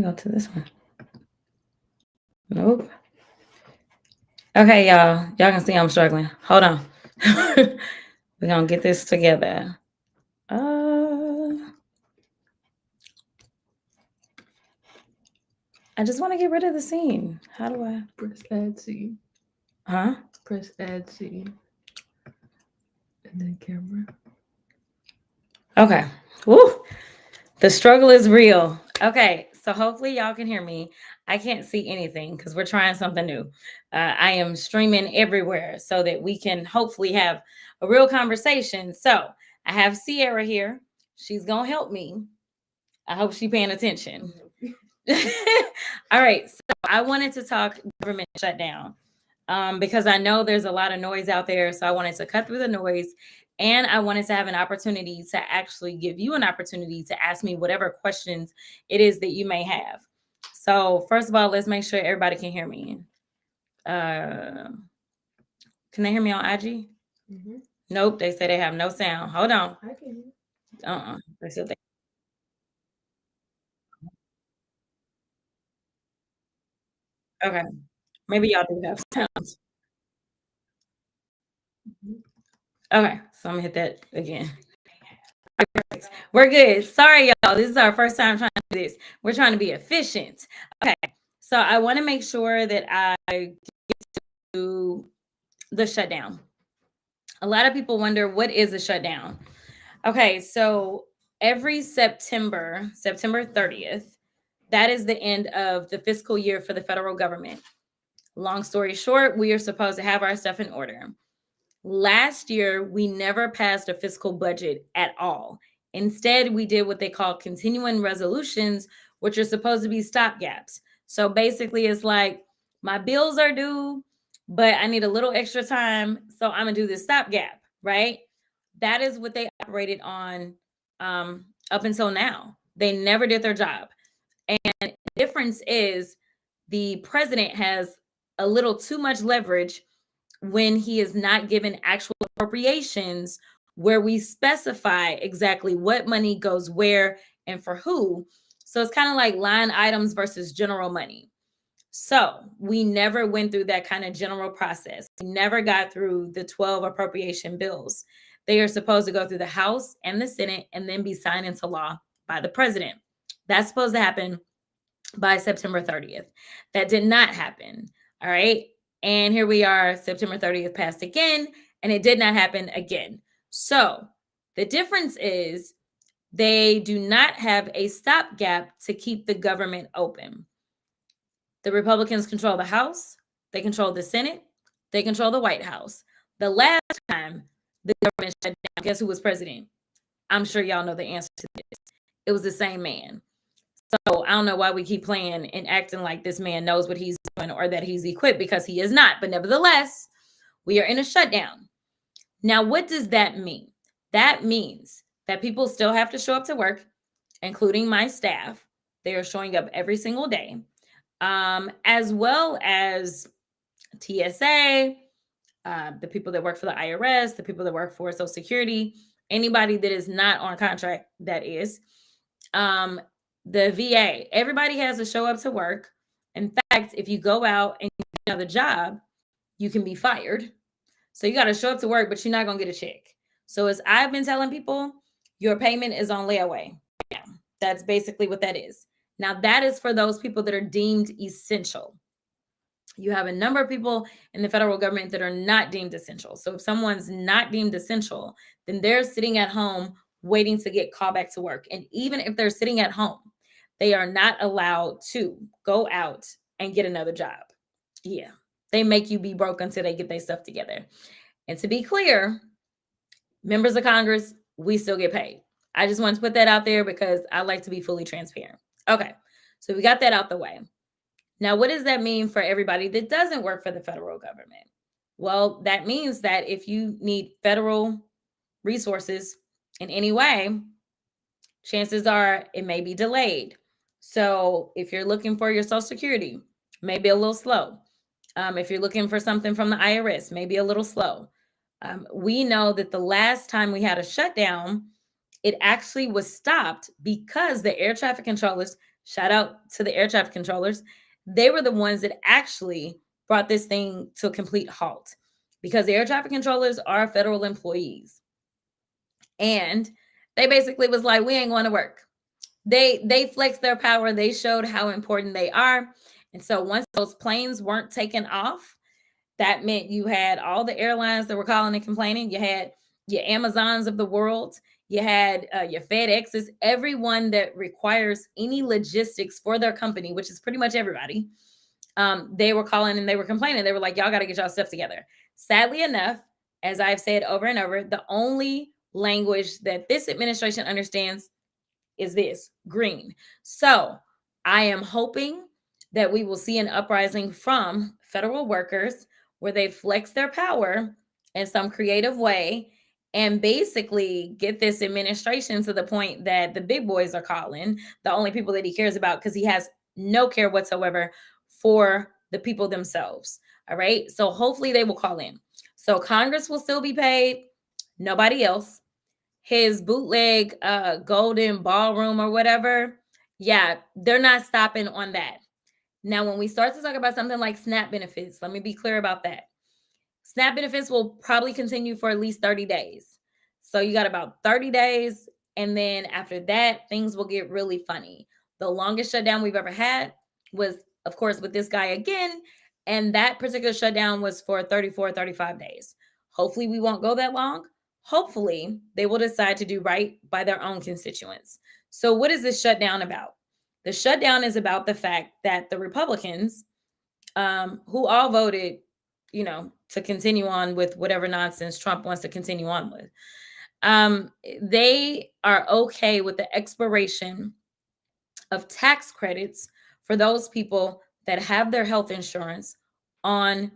go to this one. Nope. Okay, y'all. Y'all can see I'm struggling. Hold on. We're gonna get this together. I just want to get rid of the scene. How do I press add scene? Huh? Press add scene. And then camera. Okay. Woo. The struggle is real. Okay, so hopefully y'all can hear me. I can't see anything because we're trying something new. I am streaming everywhere so that we can hopefully have a real conversation. So I have Sierra here. She's gonna help me. I hope she's paying attention. All right, so I wanted to talk government shutdown because I know there's a lot of noise out there. So I wanted to cut through the noise, and I wanted to have an opportunity to actually give you an opportunity to ask me whatever questions it is that you may have. So first of all, let's make sure everybody can hear me. Can they hear me on IG? Mm-hmm. Nope, they say they have no sound. Hold on. I can. They said they. Okay, maybe y'all do have sounds. Okay, so I'm gonna hit that again. We're good. Sorry, y'all. This is our first time trying to do this. We're trying to be efficient. Okay, so I want to make sure that I get to the shutdown. A lot of people wonder, what is a shutdown? Okay, so every September 30th, that is the end of the fiscal year for the federal government. Long story short, we are supposed to have our stuff in order. Last year, we never passed a fiscal budget at all. Instead, we did what they call continuing resolutions, which are supposed to be stopgaps. So basically, it's like my bills are due, but I need a little extra time. So I'm going to do this stopgap, right? That is what they operated on up until now. They never did their job. And the difference is the president has a little too much leverage when he is not given actual appropriations where we specify exactly what money goes where and for who. So it's kind of like line items versus general money. So we never went through that kind of general process. We never got through the 12 appropriation bills. They are supposed to go through the House and the Senate and then be signed into law by the president. That's supposed to happen by September 30th. That did not happen. All right. And here we are, September 30th passed again, and it did not happen again. So the difference is they do not have a stopgap to keep the government open. The Republicans control the House, they control the Senate, they control the White House. The last time the government shut down, guess who was president? I'm sure y'all know the answer to this. It was the same man. So I don't know why we keep playing and acting like this man knows what he's doing or that he's equipped, because he is not. But nevertheless, we are in a shutdown. Now, what does that mean? That means that people still have to show up to work, including my staff. They are showing up every single day, as well as TSA, the people that work for the IRS, the people that work for Social Security, anybody that is not on contract, that is. The VA, everybody has to show up to work. In fact, if you go out and get another job, you can be fired. So you got to show up to work, but you're not going to get a check. So as I've been telling people, your payment is on layaway. Yeah, that's basically what that is. Now, that is for those people that are deemed essential. You have a number of people in the federal government that are not deemed essential. So if someone's not deemed essential, then they're sitting at home waiting to get called back to work. And even if they're sitting at home, they are not allowed to go out and get another job. Yeah, they make you be broke until they get their stuff together. And to be clear, members of Congress, we still get paid. I just want to put that out there because I like to be fully transparent. Okay, so we got that out the way. Now, what does that mean for everybody that doesn't work for the federal government? Well, that means that if you need federal resources in any way, chances are it may be delayed. So if you're looking for your Social Security, maybe a little slow. If you're looking for something from the IRS, maybe a little slow. We know that the last time we had a shutdown, it actually was stopped because the air traffic controllers shout out to the air traffic controllers. They were the ones that actually brought this thing to a complete halt, because the air traffic controllers are federal employees. And they basically was like, we ain't going to work. They flexed their power. They showed how important they are. And so once those planes weren't taken off, that meant you had all the airlines that were calling and complaining. You had your Amazons of the world. You had your FedExes, everyone that requires any logistics for their company, which is pretty much everybody. They were calling and they were complaining. They were like, y'all got to get y'all stuff together. Sadly enough, as I've said over and over, the only language that this administration understands is this: green. So I am hoping that we will see an uprising from federal workers where they flex their power in some creative way and basically get this administration to the point that the big boys are calling the only people that he cares about, because he has no care whatsoever for the people themselves. All right. So hopefully they will call in. So Congress will still be paid, nobody else. His bootleg golden ballroom or whatever, yeah, they're not stopping on that. Now, when we start to talk about something like SNAP benefits, let me be clear about that. SNAP benefits will probably continue for at least 30 days. So you got about 30 days. And then after that, things will get really funny. The longest shutdown we've ever had was, of course, with this guy again. And that particular shutdown was for 34, 35 days. Hopefully, we won't go that long. Hopefully, they will decide to do right by their own constituents. So, what is this shutdown about? The shutdown is about the fact that the Republicans, who all voted, to continue on with whatever nonsense Trump wants to continue on with, they are okay with the expiration of tax credits for those people that have their health insurance on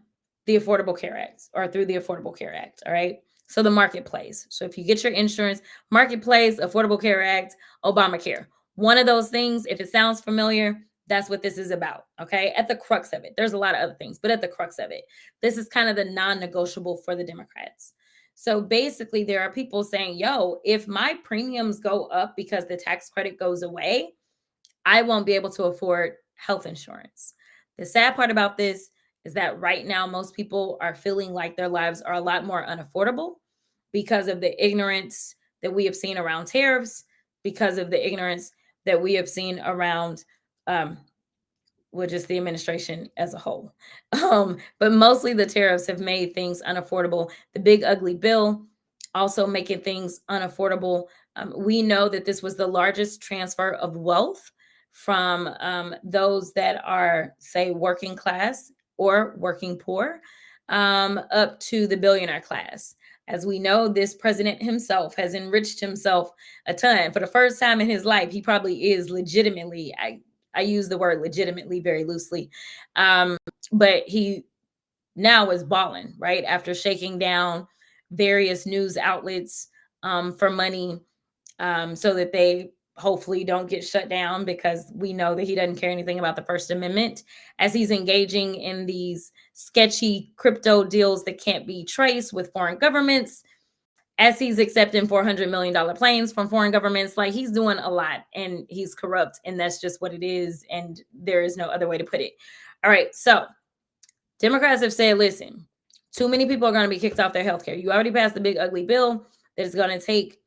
the Affordable Care Act or through the Affordable Care Act. All right. So the marketplace. So if you get your insurance, marketplace, Affordable Care Act, Obamacare, one of those things, if it sounds familiar, that's what this is about. Okay. At the crux of it, there's a lot of other things, but at the crux of it, this is kind of the non-negotiable for the Democrats. So basically, there are people saying, yo, if my premiums go up because the tax credit goes away, I won't be able to afford health insurance. The sad part about this is that right now, most people are feeling like their lives are a lot more unaffordable because of the ignorance that we have seen around tariffs, because of the ignorance that we have seen around just the administration as a whole. But mostly the tariffs have made things unaffordable. The big ugly bill also making things unaffordable. We know that this was the largest transfer of wealth from those that are, say, working class or working poor, up to the billionaire class. As we know, this president himself has enriched himself a ton. For the first time in his life, he probably is legitimately, I use the word legitimately very loosely, but he now is balling, right? After shaking down various news outlets for money, so that they hopefully don't get shut down, because we know that he doesn't care anything about the First Amendment, as he's engaging in these sketchy crypto deals that can't be traced with foreign governments, as he's accepting $400 million planes from foreign governments. Like, he's doing a lot and he's corrupt, and that's just what it is. And there is no other way to put it. All right. So Democrats have said, listen, too many people are going to be kicked off their health care. You already passed the big ugly bill that is going to take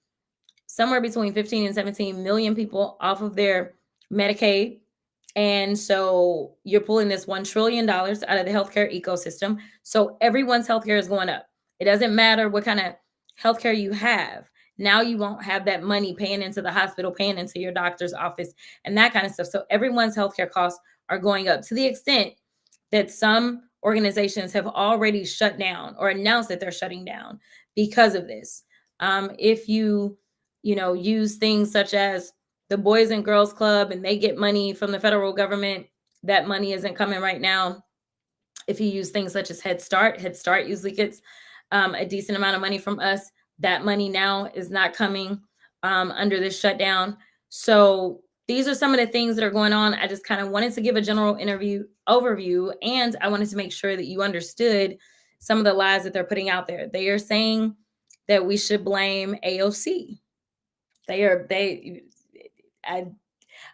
somewhere between 15 and 17 million people off of their Medicaid. And so you're pulling this $1 trillion out of the healthcare ecosystem. So everyone's healthcare is going up. It doesn't matter what kind of healthcare you have. Now you won't have that money paying into the hospital, paying into your doctor's office, and that kind of stuff. So everyone's healthcare costs are going up, to the extent that some organizations have already shut down or announced that they're shutting down because of this. If you use things such as the Boys and Girls Club and they get money from the federal government, that money isn't coming right now. If you use things such as Head Start usually gets a decent amount of money from us. That money now is not coming under this shutdown. So these are some of the things that are going on. I just kind of wanted to give a general overview, and I wanted to make sure that you understood some of the lies that they're putting out there. They are saying that we should blame AOC.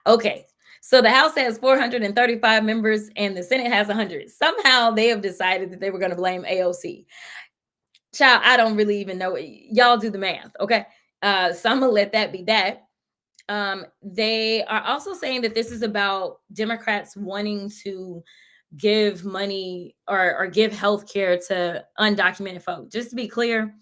Okay. So the House has 435 members and the Senate has 100. Somehow they have decided that they were going to blame AOC. Child, I don't really even know. Y'all do the math, okay? So I'm going to let that be that. They are also saying that this is about Democrats wanting to give money or give health care to undocumented folk. Just to be clear,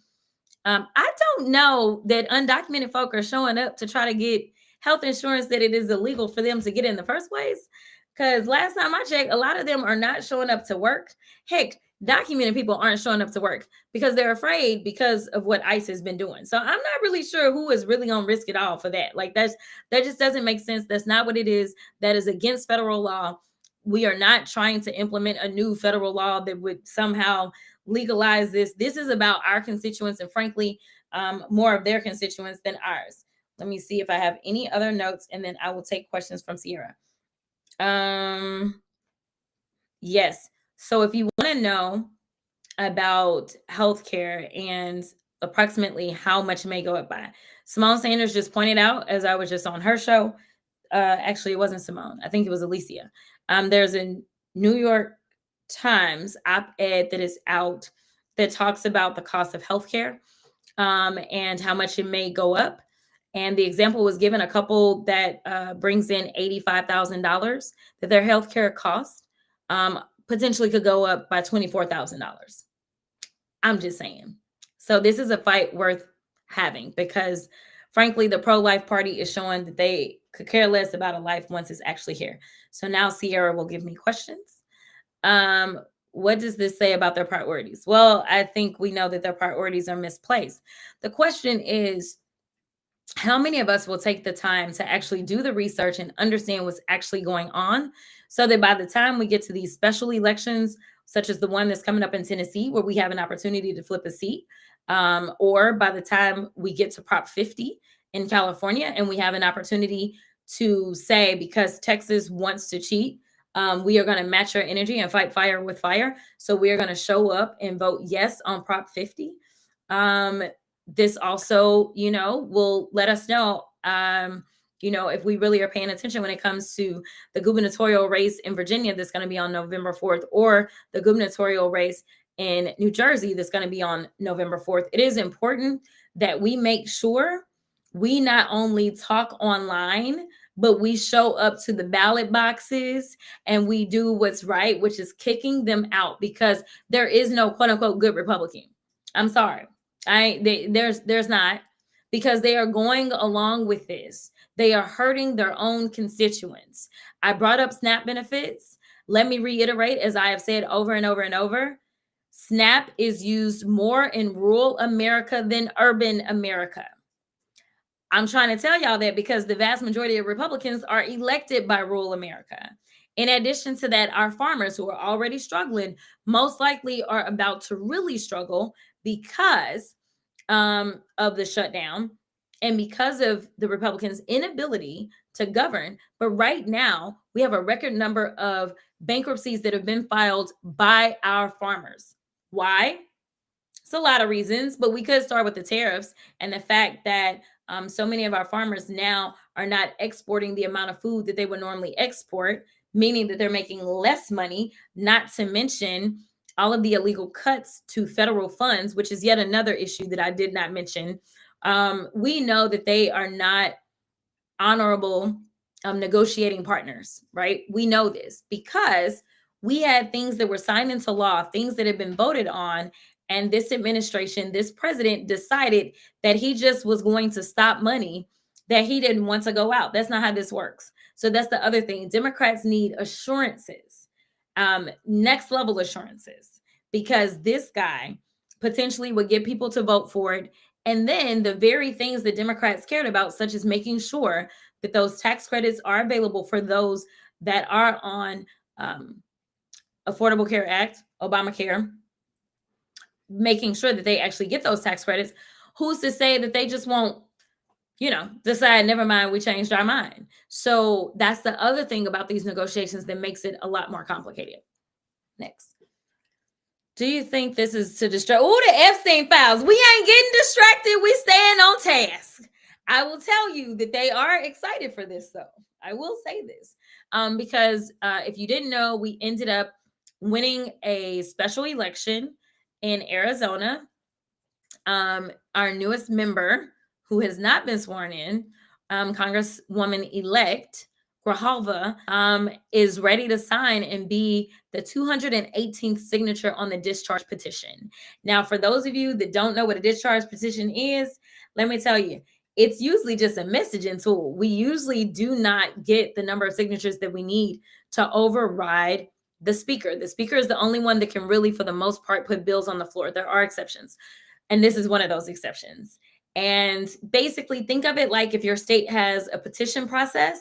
I don't know that undocumented folk are showing up to try to get health insurance that it is illegal for them to get in the first place. Because last time I checked, a lot of them are not showing up to work. Heck, documented people aren't showing up to work because they're afraid because of what ICE has been doing. So I'm not really sure who is really on risk at all for that. Like that just doesn't make sense. That's not what it is. That is against federal law. We are not trying to implement a new federal law that would somehow legalize this. This is about our constituents and frankly, more of their constituents than ours. Let me see if I have any other notes and then I will take questions from Sierra. Yes. So if you want to know about healthcare and approximately how much it may go up by, Simone Sanders just pointed out, as I was just on her show, actually it wasn't Simone, I think it was Alicia. There's a New York Times op-ed that is out that talks about the cost of healthcare and how much it may go up. And the example was given a couple that brings in $85,000 that their healthcare cost potentially could go up by $24,000. I'm just saying. So this is a fight worth having because frankly, the pro-life party is showing that they could care less about a life once it's actually here. So now Sierra will give me questions. What does this say about their priorities? Well, I think we know that their priorities are misplaced. The question is, how many of us will take the time to actually do the research and understand what's actually going on so that by the time we get to these special elections, such as the one that's coming up in Tennessee, where we have an opportunity to flip a seat, or by the time we get to Prop 50 in California and we have an opportunity to say, because Texas wants to cheat, we are going to match our energy and fight fire with fire. So we are going to show up and vote yes on Prop 50. This also, will let us know, if we really are paying attention when it comes to the gubernatorial race in Virginia that's going to be on November 4th, or the gubernatorial race in New Jersey that's going to be on November 4th. It is important that we make sure we not only talk online, but we show up to the ballot boxes and we do what's right, which is kicking them out, because there is no quote unquote good Republican. I'm sorry. There's not, because they are going along with this. They are hurting their own constituents. I brought up SNAP benefits. Let me reiterate, as I have said over and over and over, SNAP is used more in rural America than urban America. I'm trying to tell y'all that because the vast majority of Republicans are elected by rural America. In addition to that, our farmers who are already struggling most likely are about to really struggle because of the shutdown and because of the Republicans' inability to govern. But right now, we have a record number of bankruptcies that have been filed by our farmers. Why? It's a lot of reasons, but we could start with the tariffs and the fact that so many of our farmers now are not exporting the amount of food that they would normally export, meaning that they're making less money, not to mention all of the illegal cuts to federal funds, which is yet another issue that I did not mention. We know that they are not honorable negotiating partners, right? We know this because we had things that were signed into law, things that have been voted on, and this administration, this president decided that he just was going to stop money that he didn't want to go out. That's not how this works. So that's the other thing. Democrats need assurances, next level assurances, because this guy potentially would get people to vote for it. And then the very things that Democrats cared about, such as making sure that those tax credits are available for those that are on Affordable Care Act, Obamacare, making sure that they actually get those tax credits. Who's to say that they just won't, decide, never mind, we changed our mind. So that's the other thing about these negotiations that makes it a lot more complicated. Next. Do you think this is to distract? Oh, the Epstein files. We ain't getting distracted. We staying on task. I will tell you that they are excited for this, though. I will say this. because if you didn't know, we ended up winning a special election in Arizona. Our newest member, who has not been sworn in, Congresswoman-elect Grijalva, is ready to sign and be the 218th signature on the discharge petition. Now, for those of you that don't know what a discharge petition is, let me tell you, it's usually just a messaging tool. We usually do not get the number of signatures that we need to override the speaker. The speaker is the only one that can really, for the most part, put bills on the floor. There are exceptions, and this is one of those exceptions. And basically, think of it like if your state has a petition process,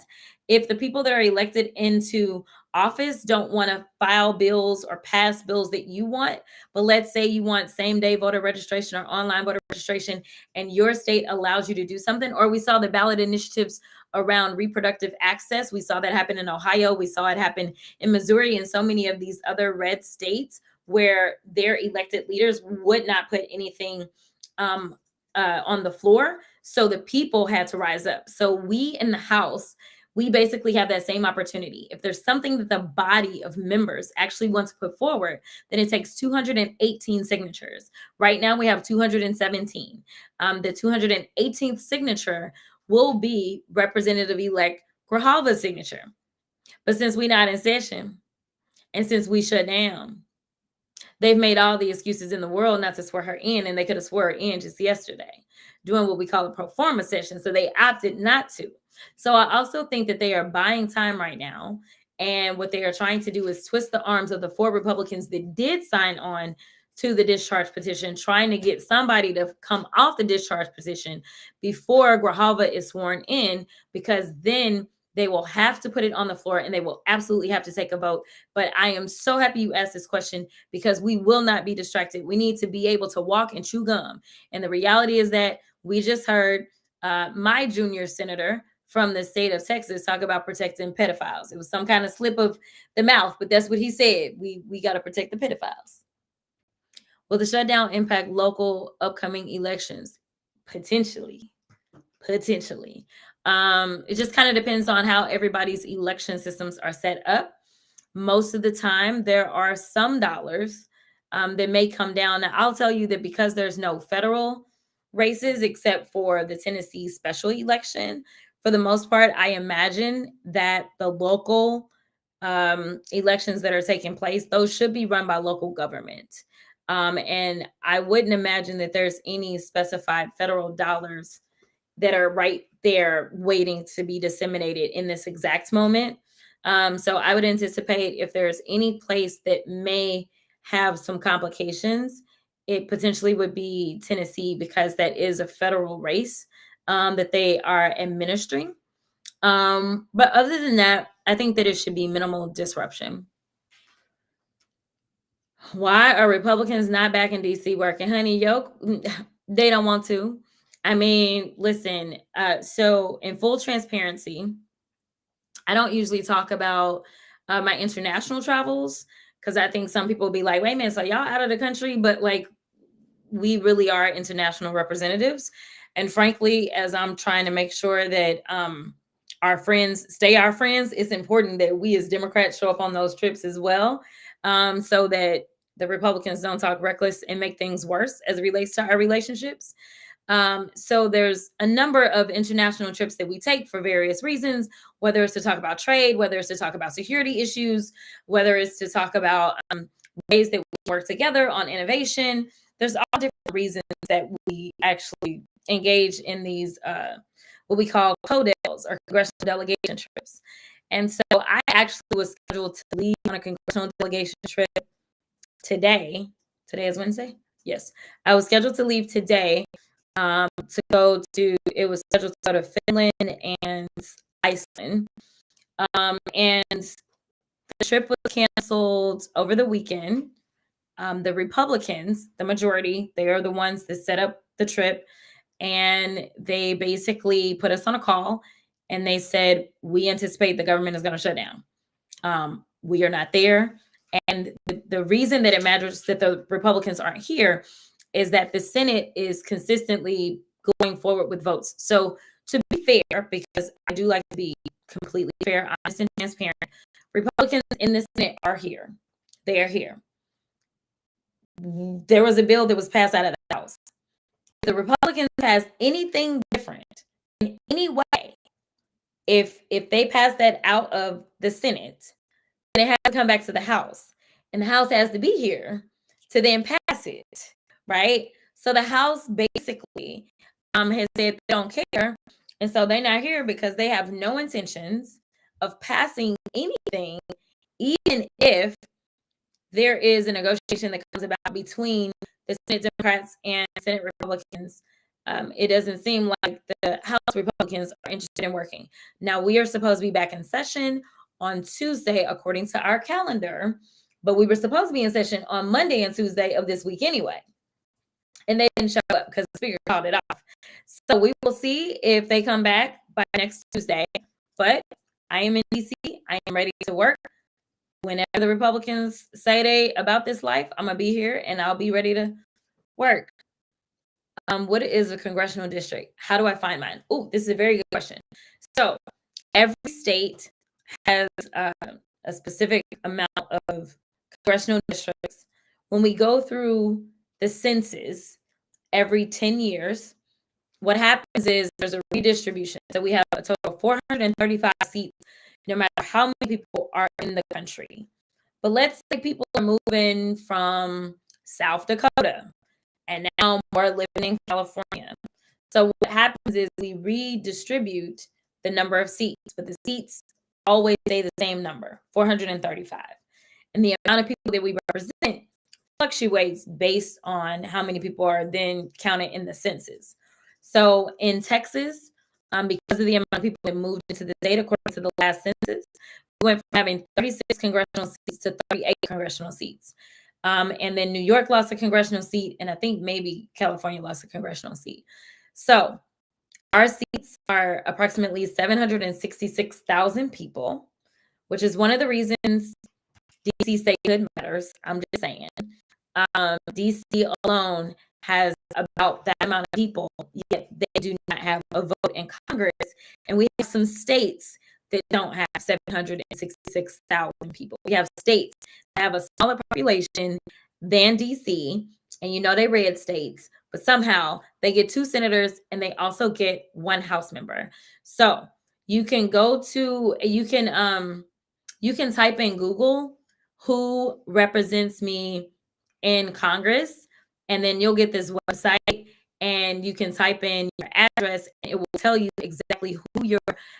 if the people that are elected into office don't want to file bills or pass bills that you want, but let's say you want same-day voter registration or online voter registration, and your state allows you to do something, or we saw the ballot initiatives around reproductive access. We saw that happen in Ohio. We saw it happen in Missouri and so many of these other red states where their elected leaders would not put anything on the floor. So the people had to rise up. So we in the House, we basically have that same opportunity. If there's something that the body of members actually wants to put forward, then it takes 218 signatures. Right now we have 217. The 218th signature will be Representative-elect Grijalva's signature. But since we're not in session and since we shut down, they've made all the excuses in the world not to swear her in, and they could have swore her in just yesterday, doing what we call a pro forma session. So they opted not to. So I also think that they are buying time right now. And what they are trying to do is twist the arms of the 4 Republicans that did sign on to the discharge petition, trying to get somebody to come off the discharge petition before Grijalva is sworn in, because then they will have to put it on the floor and they will absolutely have to take a vote. But I am so happy you asked this question, because we will not be distracted. We need to be able to walk and chew gum. And the reality is that we just heard my junior senator from the state of Texas talk about protecting pedophiles. It was some kind of slip of the mouth, but that's what he said. We got to protect the pedophiles. Will the shutdown impact local upcoming elections? Potentially. It just kind of depends on how everybody's election systems are set up. Most of the time, there are some dollars that may come down. Now, I'll tell you that because there's no federal races except for the Tennessee special election, for the most part, I imagine that the local elections that are taking place, those should be run by local government. And I wouldn't imagine that there's any specified federal dollars that are right there waiting to be disseminated in this exact moment. So I would anticipate if there's any place that may have some complications, it potentially would be Tennessee, because that is a federal race that they are administering. But other than that, I think that it should be minimal disruption. Why are Republicans not back in DC working? Honey, they don't want to. I mean, listen, so in full transparency, I don't usually talk about my international travels, because I think some people will be like, wait a minute, so y'all out of the country? But like, we really are international representatives. And frankly, as I'm trying to make sure that our friends stay our friends, it's important that we as Democrats show up on those trips as well, so that the Republicans don't talk reckless and make things worse as it relates to our relationships. So there's a number of international trips that we take for various reasons, whether it's to talk about trade, whether it's to talk about security issues, whether it's to talk about ways that we work together on innovation. There's all different reasons that we actually engage in these what we call CODELs, or congressional delegation trips. And so I actually was scheduled to leave on a congressional delegation trip today. Today is Wednesday? Yes. I was scheduled to leave today to go to, it was scheduled to go to Finland and Iceland. And the trip was canceled over the weekend. The Republicans, the majority, they are the ones that set up the trip. And they basically put us on a call and they said, we anticipate the government is going to shut down. We are not there. And the reason that it matters that the Republicans aren't here is that the Senate is consistently going forward with votes. So to be fair, because I do like to be completely fair, honest, and transparent, Republicans in the Senate are here. They are here. There was a bill that was passed out of the House. If the Republicans pass anything different in any way, if they pass that out of the Senate, then it has to come back to the House, and the House has to be here to then pass it, right? So the House basically has said they don't care, and so they're not here because they have no intentions of passing anything, even if there is a negotiation that comes about between the Senate Democrats and Senate Republicans. It doesn't seem like the House Republicans are interested in working. Now, we are supposed to be back in session on Tuesday, according to our calendar, but we were supposed to be in session on Monday and Tuesday of this week anyway. And they didn't show up because the speaker called it off. So we will see if they come back by next Tuesday. But I am in DC. I am ready to work. Whenever the Republicans say they about this life, I'm going to be here and I'll be ready to work. What is a congressional district? How do I find mine? Oh, this is a very good question. So every state has a specific amount of congressional districts. When we go through the census every 10 years, what happens is there's a redistribution. So we have a total of 435 seats, no matter how many people are in the country. But let's say people are moving from South Dakota and now more living in California. So what happens is we redistribute the number of seats, but the seats always stay the same number, 435. And the amount of people that we represent fluctuates based on how many people are then counted in the census. So in Texas, because of the amount of people that moved into the state according to the last census, we went from having 36 congressional seats to 38 congressional seats. And then New York lost a congressional seat, and I think maybe California lost a congressional seat. So our seats are approximately 766,000 people, which is one of the reasons DC statehood matters. I'm just saying. DC alone has about that amount of people, yet they do not have a vote in Congress. And we have some states that don't have 766,000 people. We have states that have a smaller population than DC, and you know they red states, but somehow they get 2 senators and they also get 1 House member. So you can you can type in Google who represents me in Congress, and then you'll get this website and you can type in your address and it will tell you exactly who your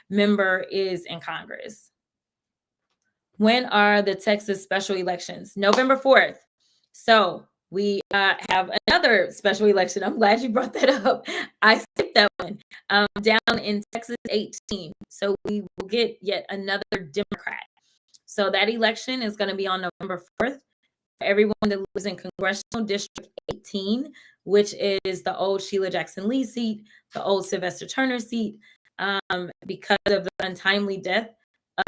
member is in Congress. When are the Texas special elections? November 4th. So we have another special election. I'm glad you brought that up. I skipped that one. Down in Texas 18. So we will get yet another Democrat. So that election is going to be on November 4th. For everyone that lives in Congressional District 18, which is the old Sheila Jackson Lee seat, the old Sylvester Turner seat, because of the untimely death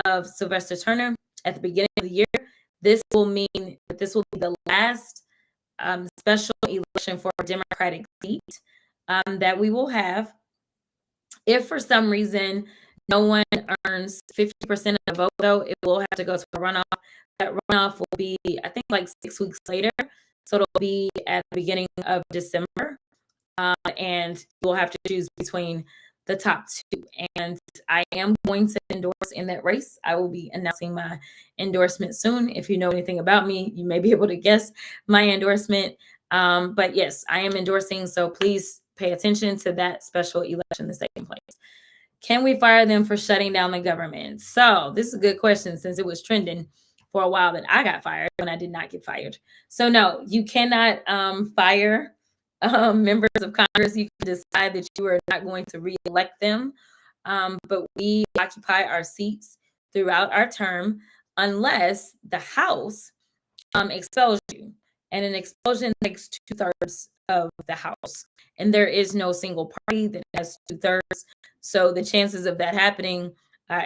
of Sylvester Turner at the beginning of the year, this will mean that this will be the last special election for a Democratic seat that we will have. If for some reason no one earns 50% of the vote, though, it will have to go to a runoff. That runoff will be, I think, like 6 weeks later. So it'll be at the beginning of December. And we'll have to choose between the top 2. And I am going to endorse in that race. I will be announcing my endorsement soon. If you know anything about me, you may be able to guess my endorsement. But yes, I am endorsing. So please pay attention to that special election that's taking place. Can we fire them for shutting down the government? So this is a good question since it was trending for a while that I got fired when I did not get fired. So no, you cannot fire members of Congress. You can decide that you are not going to re-elect them. But we occupy our seats throughout our term unless the House expels you. And an expulsion takes 2/3 of the House. And there is no single party that has 2/3. So the chances of that happening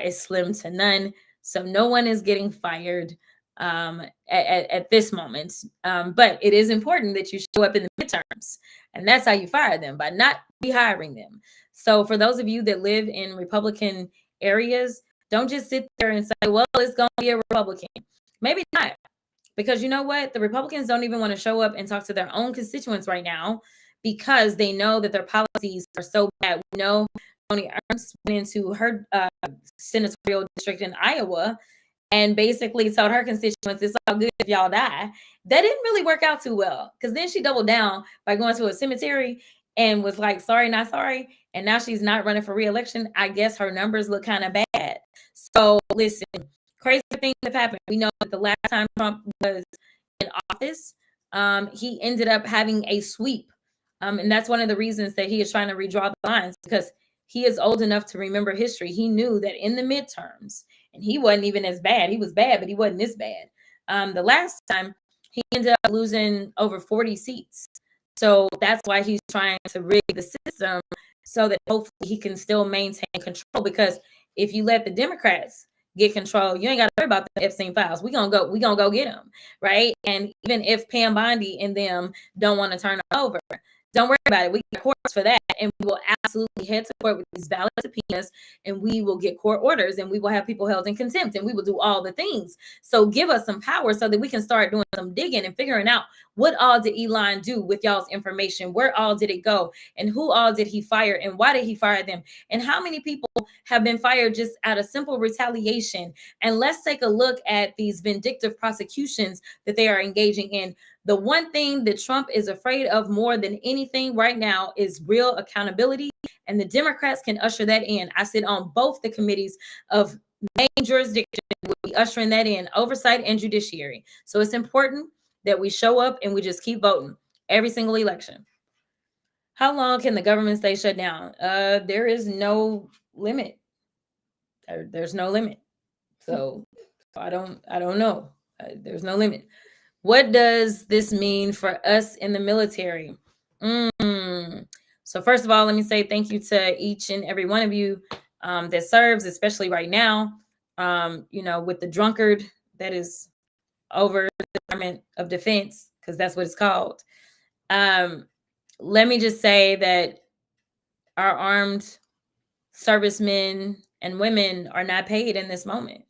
is slim to none. So no one is getting fired. at this moment. But it is important that you show up in the midterms, and that's how you fire them, by not rehiring them. So for those of you that live in Republican areas, don't just sit there and say, well, it's going to be a Republican. Maybe not. Because you know what? The Republicans don't even want to show up and talk to their own constituents right now, because they know that their policies are so bad. We know Tony Ernst went into her senatorial district in Iowa and basically told her constituents, it's all good if y'all die. That didn't really work out too well, because then she doubled down by going to a cemetery and was like, sorry, not sorry. And now she's not running for re-election. I guess her numbers look kind of bad. So listen, crazy things have happened. We know that the last time Trump was in office, he ended up having a sweep. And that's one of the reasons that he is trying to redraw the lines, because he is old enough to remember history. He knew that in the midterms, and he wasn't even as bad. He was bad, but he wasn't this bad. The last time, he ended up losing over 40 seats. So that's why he's trying to rig the system so that hopefully he can still maintain control. Because if you let the Democrats get control, you ain't got to worry about the Epstein files. We gonna go get them, right? And even if Pam Bondi and them don't want to turn them over, don't worry about it. We get courts for that, and we will absolutely head to court with these valid subpoenas, and we will get court orders, and we will have people held in contempt, and we will do all the things. So give us some power so that we can start doing some digging and figuring out what all did Elon do with y'all's information, where all did it go, and who all did he fire, and why did he fire them, and how many people have been fired just out of simple retaliation. And let's take a look at these vindictive prosecutions that they are engaging in. The one thing that Trump is afraid of more than anything right now is real accountability, and the Democrats can usher that in. I sit on both the committees of main jurisdiction. We'll be ushering that in, oversight and judiciary. So it's important that we show up and we just keep voting every single election. How long can the government stay shut down? There is no limit. There's no limit. So I don't know. There's no limit. What does this mean for us in the military? So first of all, let me say thank you to each and every one of you that serves, especially right now, with the drunkard that is over the Department of Defense, because that's what it's called. Let me just say that our armed servicemen and women are not paid in this moment.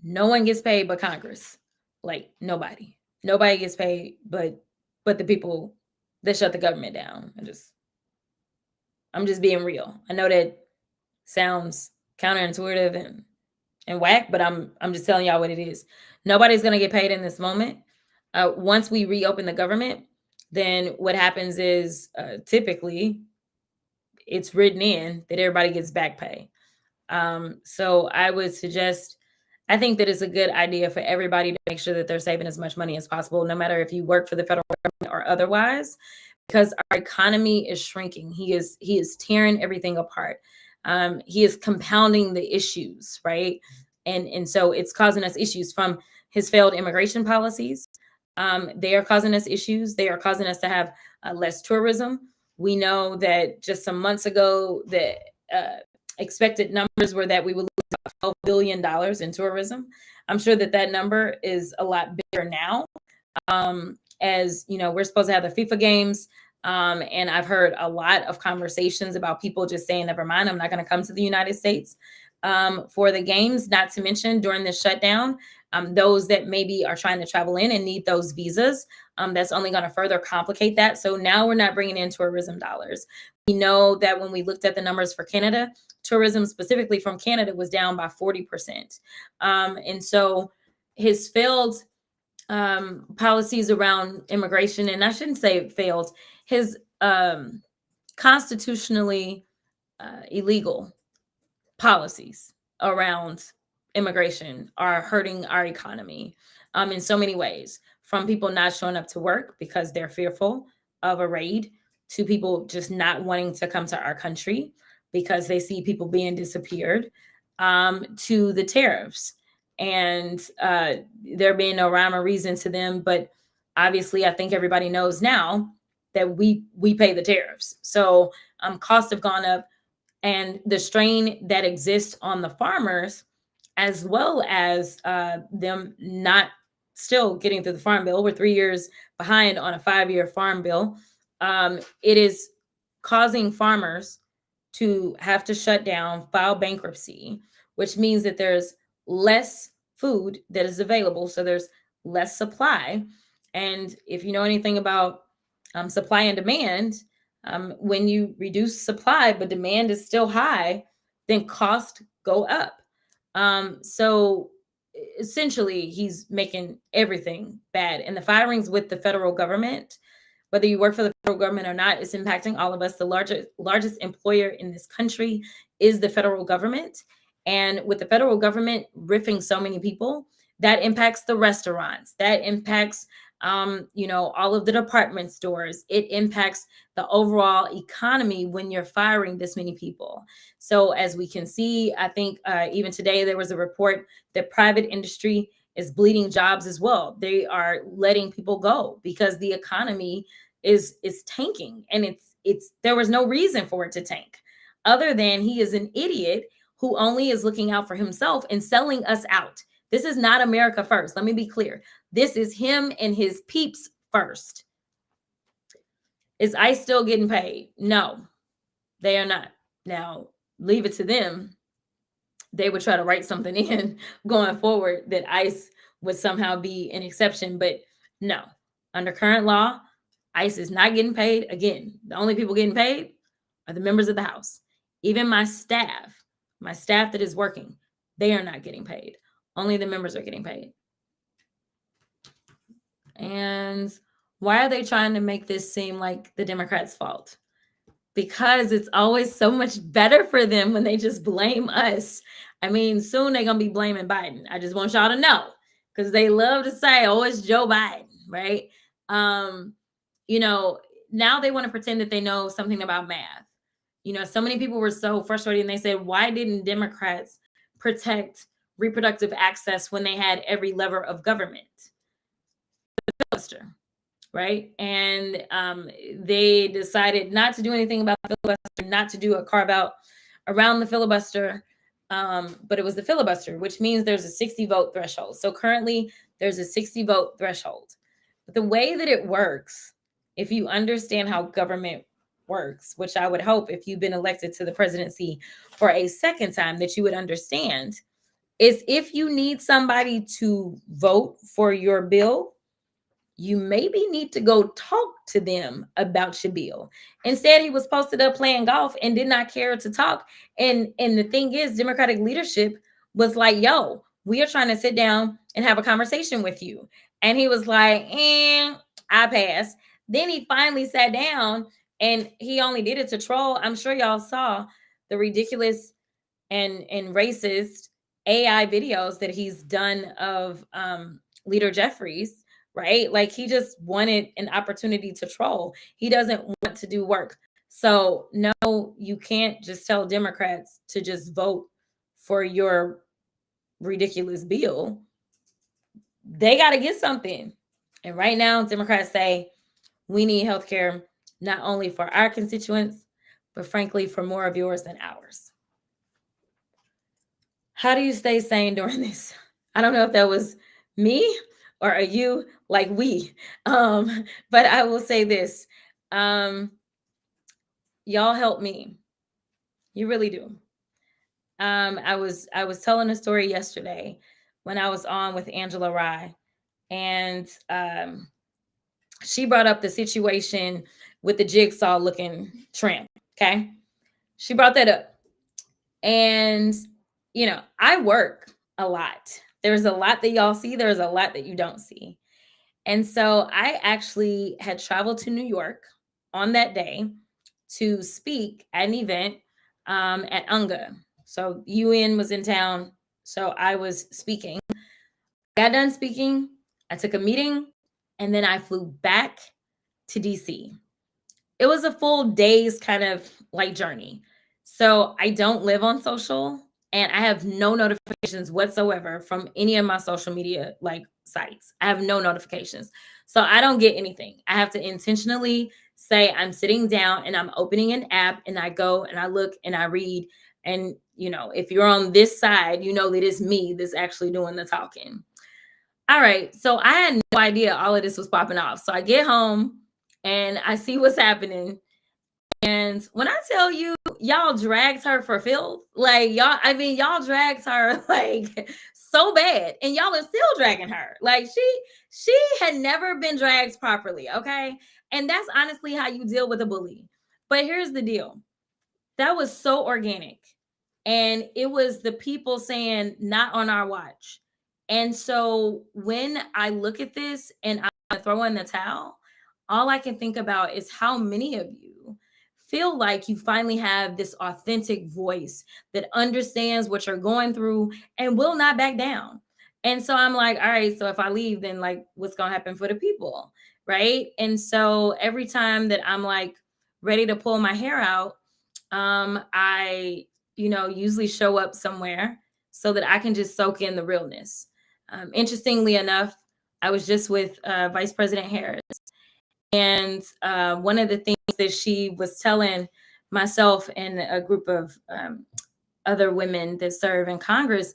No one gets paid but Congress. Like nobody gets paid but the people that shut the government down. I'm just being real. I know that sounds counterintuitive and whack, but I'm just telling y'all what it is. Nobody's going to get paid in this moment. Once we reopen the government, then what happens is typically it's written in that everybody gets back pay. So I would suggest, I think that it's a good idea for everybody to make sure that they're saving as much money as possible, no matter if you work for the federal government or otherwise, because our economy is shrinking. He is tearing everything apart. He is compounding the issues, right? And so it's causing us issues from his failed immigration policies. They are causing us issues. They are causing us to have less tourism. We know that just some months ago, the expected numbers were that we would lose about $12 billion in tourism. I'm sure that number is a lot bigger now. As you know, we're supposed to have the FIFA games. And I've heard a lot of conversations about people just saying, never mind, I'm not going to come to the United States for the games, not to mention during the shutdown, those that maybe are trying to travel in and need those visas, that's only going to further complicate that. So now we're not bringing in tourism dollars. We know that when we looked at the numbers for Canada, tourism specifically from Canada was down by 40%. And so his failed policies around immigration, and I shouldn't say failed, his constitutionally illegal policies around immigration are hurting our economy in so many ways, from people not showing up to work because they're fearful of a raid, to people just not wanting to come to our country because they see people being disappeared, to the tariffs. And there being no rhyme or reason to them. But obviously, I think everybody knows now that we pay the tariffs. So costs have gone up, and the strain that exists on the farmers as well as them not still getting through the farm bill. We're 3 years behind on a 5-year farm bill. It is causing farmers to have to shut down, file bankruptcy, which means that there's less food that is available. So there's less supply. And if you know anything about supply and demand, when you reduce supply but demand is still high, then costs go up. So essentially, he's making everything bad. And the firings with the federal government, whether you work for the federal government or not, it's impacting all of us. The largest employer in this country is the federal government. And with the federal government riffing so many people, that impacts the restaurants, that impacts all of the department stores. It impacts the overall economy when you're firing this many people. So as we can see, I think even today there was a report that private industry is bleeding jobs as well. They are letting people go because the economy is tanking, and it's there was no reason for it to tank other than he is an idiot who only is looking out for himself and selling us out. This is not America first. Let me be clear. This is him and his peeps first. Is ICE still getting paid? No, they are not. Now, leave it to them. They would try to write something in going forward that ICE would somehow be an exception. But no, under current law, ICE is not getting paid. Again, the only people getting paid are the members of the House. Even my staff that is working, they are not getting paid. Only the members are getting paid. And why are they trying to make this seem like the Democrats' fault? Because it's always so much better for them when they just blame us. I mean, soon they're going to be blaming Biden. I just want y'all to know, because they love to say, oh, it's Joe Biden, right? Now they want to pretend that they know something about math. So many people were so frustrated, and they said, why didn't Democrats protect reproductive access when they had every lever of government? The filibuster, right? And they decided not to do anything about the filibuster, not to do a carve out around the filibuster, but it was the filibuster, which means there's a 60 vote threshold. So currently there's a 60 vote threshold. But the way that it works, if you understand how government works, which I would hope if you've been elected to the presidency for a second time that you would understand, is if you need somebody to vote for your bill, you maybe need to go talk to them about your bill. Instead, he was posted up playing golf and did not care to talk. And the thing is, Democratic leadership was like, yo, we are trying to sit down and have a conversation with you. And he was like, I pass. Then he finally sat down, and he only did it to troll. I'm sure y'all saw the ridiculous and racist AI videos that he's done of Leader Jeffries, right? Like, he just wanted an opportunity to troll. He doesn't want to do work. So no, you can't just tell Democrats to just vote for your ridiculous bill. They got to get something. And right now, Democrats say we need healthcare not only for our constituents, but frankly, for more of yours than ours. How do you stay sane during this? I don't know if that was me or are you like we. But I will say this. Y'all help me. You really do. I was telling a story yesterday when I was on with Angela Rye, and she brought up the situation with the jigsaw looking tramp. Okay. She brought that up. And, I work a lot. There's a lot that y'all see. There's a lot that you don't see. And so I actually had traveled to New York on that day to speak at an event at UNGA. So UN was in town. So I was speaking. I got done speaking. I took a meeting, and then I flew back to DC. It was a full day's kind of like journey. So I don't live on social, and I have no notifications whatsoever from any of my social media like sites. I have no notifications. So I don't get anything. I have to intentionally say I'm sitting down and I'm opening an app, and I go and I look and I read And, if you're on this side, you know that it's me that's actually doing the talking. All right. So I had no idea all of this was popping off. So I get home and I see what's happening. And when I tell you, y'all dragged her for filth, like y'all dragged her like so bad, and y'all are still dragging her. Like she had never been dragged properly, okay? And that's honestly how you deal with a bully. But here's the deal. That was so organic. And it was the people saying, not on our watch. And so when I look at this and I throw in the towel, all I can think about is how many of you feel like you finally have this authentic voice that understands what you're going through and will not back down. And so I'm like, all right, so if I leave, then like what's going to happen for the people? Right. And so every time that I'm like ready to pull my hair out, I usually show up somewhere so that I can just soak in the realness. Interestingly enough, I was just with Vice President Harris, and one of the things that she was telling myself and a group of other women that serve in Congress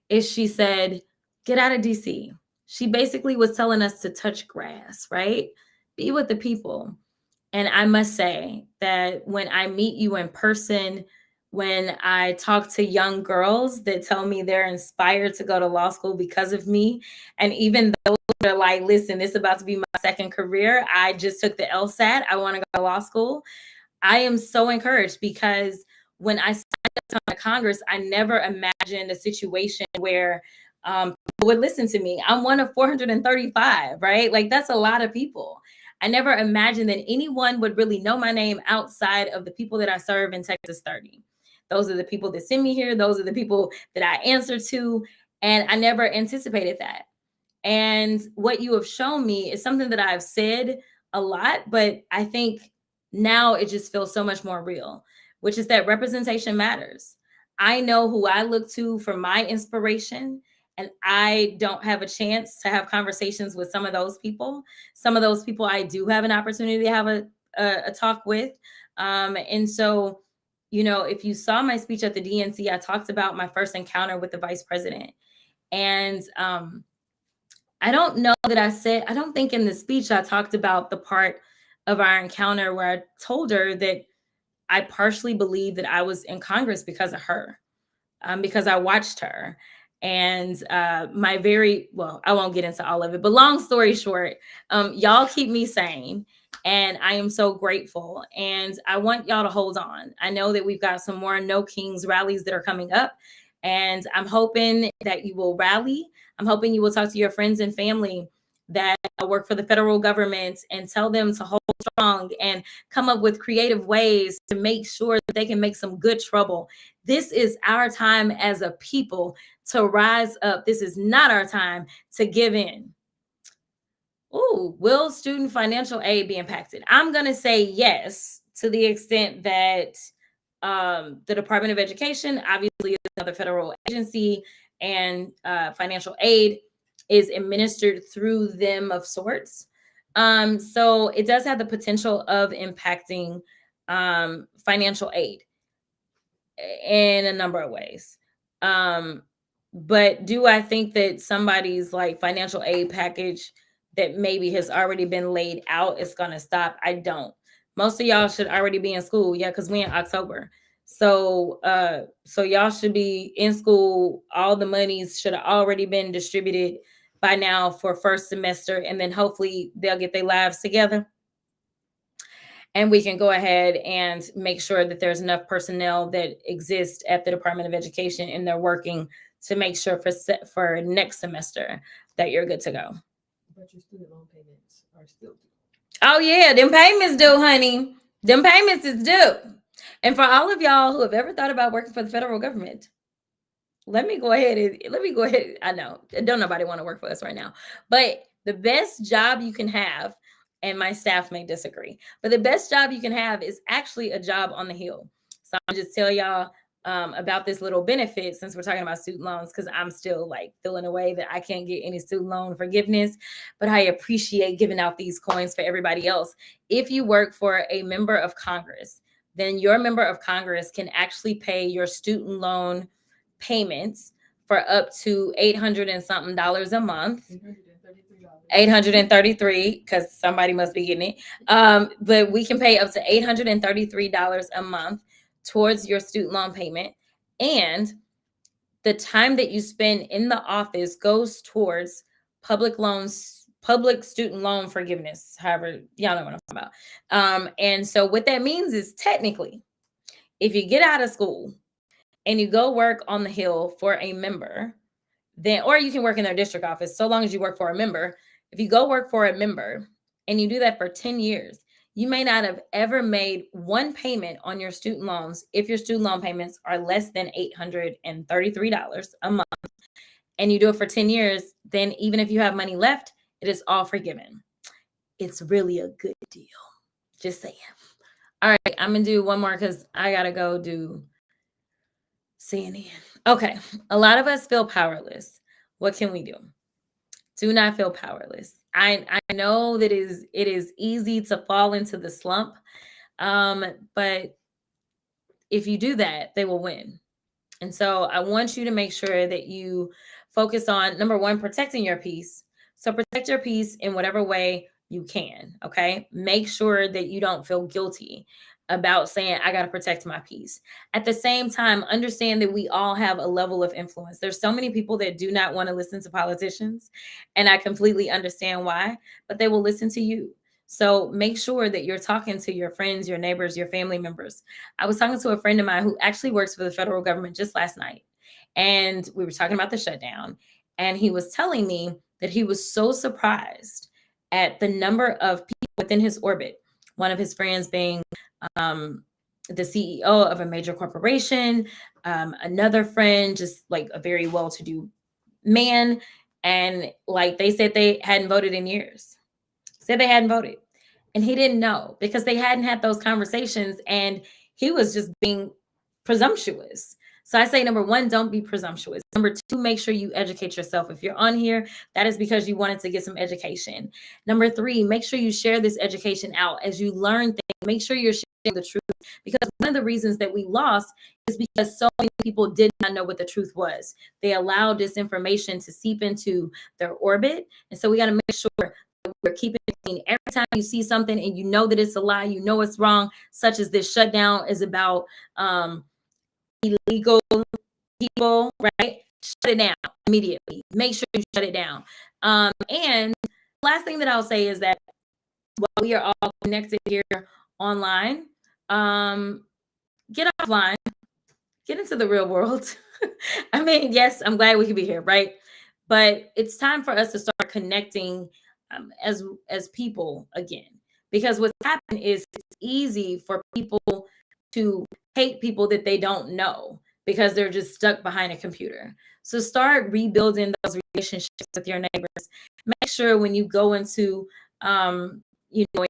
is she said, get out of DC. She basically was telling us to touch grass, right? Be with the people. And I must say that when I meet you in person, when I talk to young girls that tell me they're inspired to go to law school because of me, and even those that are like, listen, this is about to be my second career. I just took the LSAT. I want to go to law school. I am so encouraged because when I signed up to Congress, I never imagined a situation where people would listen to me. I'm one of 435, right? Like that's a lot of people. I never imagined that anyone would really know my name outside of the people that I serve in Texas 30. Those are the people that send me here. Those are the people that I answer to. And I never anticipated that. And what you have shown me is something that I've said a lot, but I think now it just feels so much more real, which is that representation matters. I know who I look to for my inspiration, and I don't have a chance to have conversations with some of those people. Some of those people I do have an opportunity to have a talk with. And so, if you saw my speech at the DNC, I talked about my first encounter with the vice president. And I don't know that I don't think in the speech I talked about the part of our encounter where I told her that I partially believe that I was in Congress because of her, because I watched her. And I won't get into all of it, but long story short, y'all keep me sane. And I am so grateful. And I want y'all to hold on. I know that we've got some more No Kings rallies that are coming up. And I'm hoping that you will rally. I'm hoping you will talk to your friends and family that work for the federal government and tell them to hold strong and come up with creative ways to make sure that they can make some good trouble. This is our time as a people to rise up. This is not our time to give in. Ooh, will student financial aid be impacted? I'm going to say yes, to the extent that the Department of Education obviously is another federal agency, and financial aid is administered through them of sorts. So it does have the potential of impacting financial aid in a number of ways. But do I think that somebody's like financial aid package that maybe has already been laid out is going to stop? I don't. Most of y'all should already be in school. Yeah, because we're in October. So y'all should be in school. All the monies should have already been distributed by now for first semester. And then hopefully they'll get their lives together. And we can go ahead and make sure that there's enough personnel that exist at the Department of Education, and they're working to make sure for next semester that you're good to go. But your student loan payments are still due. Oh yeah, them payments due, honey. Them payments is due. And for all of y'all who have ever thought about working for the federal government, let me go ahead. I know, don't nobody want to work for us right now, but the best job you can have, and my staff may disagree, but the best job you can have is actually a job on the Hill. So I'll just tell y'all about this little benefit, since we're talking about student loans, because I'm still like feeling a way that I can't get any student loan forgiveness, but I appreciate giving out these coins for everybody else. If you work for a member of Congress, then your member of Congress can actually pay your student loan payments for up to $800 and something a month. $833, because somebody must be getting it. But we can pay up to $833 a month towards your student loan payment. And the time that you spend in the office goes towards public student loan forgiveness. However, y'all know what I'm talking about. And so what that means is, technically, if you get out of school and you go work on the Hill for a member, then, or you can work in their district office, so long as you work for a member. If you go work for a member and you do that for 10 years, you may not have ever made one payment on your student loans if your student loan payments are less than $833 a month, and you do it for 10 years, then even if you have money left, it is all forgiven. It's really a good deal. Just saying. All right, I'm going to do one more because I got to go do CNN. Okay, a lot of us feel powerless. What can we do? Do not feel powerless. I know that it is easy to fall into the slump, but if you do that, they will win. And so I want you to make sure that you focus on, number one, protecting your peace. So protect your peace in whatever way you can, okay? Make sure that you don't feel guilty about saying, I got to protect my peace. At the same time, understand that we all have a level of influence. There's so many people that do not want to listen to politicians, and I completely understand why, but they will listen to you. So make sure that you're talking to your friends, your neighbors, your family members. I was talking to a friend of mine who actually works for the federal government just last night, and we were talking about the shutdown, and he was telling me that he was so surprised at the number of people within his orbit, one of his friends being the CEO of a major corporation, another friend, just like a very well-to-do man. And like they said, they hadn't voted in years. Said they hadn't voted. And he didn't know because they hadn't had those conversations, and he was just being presumptuous. So I say, number one, don't be presumptuous. Number two, make sure you educate yourself. If you're on here, that is because you wanted to get some education. Number three, make sure you share this education out. As you learn things, make sure you're sharing the truth. Because one of the reasons that we lost is because so many people did not know what the truth was. They allowed disinformation to seep into their orbit. And so we got to make sure that we're keeping it clean. Every time you see something and you know that it's a lie, you know it's wrong, such as this shutdown is about illegal people, right? Shut it down immediately. Make sure you shut it down. And last thing that I'll say is that while we are all connected here online, get offline, get into the real world. I mean, yes, I'm glad we could be here, right? But it's time for us to start connecting as people again, because what's happened is it's easy for people to hate people that they don't know because they're just stuck behind a computer. So start rebuilding those relationships with your neighbors. Make sure when you go into an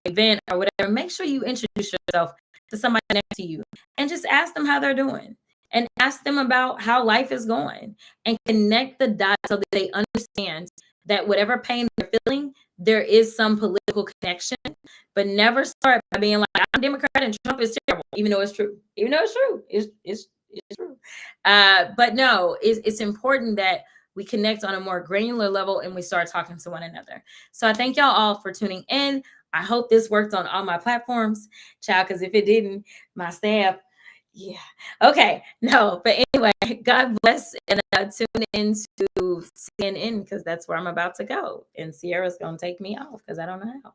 event or whatever, make sure you introduce yourself to somebody next to you and just ask them how they're doing, and ask them about how life is going, and connect the dots so that they understand that whatever pain they're feeling, there is some political connection. But never start by being like, I'm Democrat and Trump is terrible, even though it's true. Even though it's true. It's true. But no, it's important that we connect on a more granular level and we start talking to one another. So I thank y'all all for tuning in. I hope this worked on all my platforms, child, because if it didn't, my staff, yeah. Okay. No, but anyway, God bless, and tune in to CNN because that's where I'm about to go. And Sierra's going to take me off because I don't know how.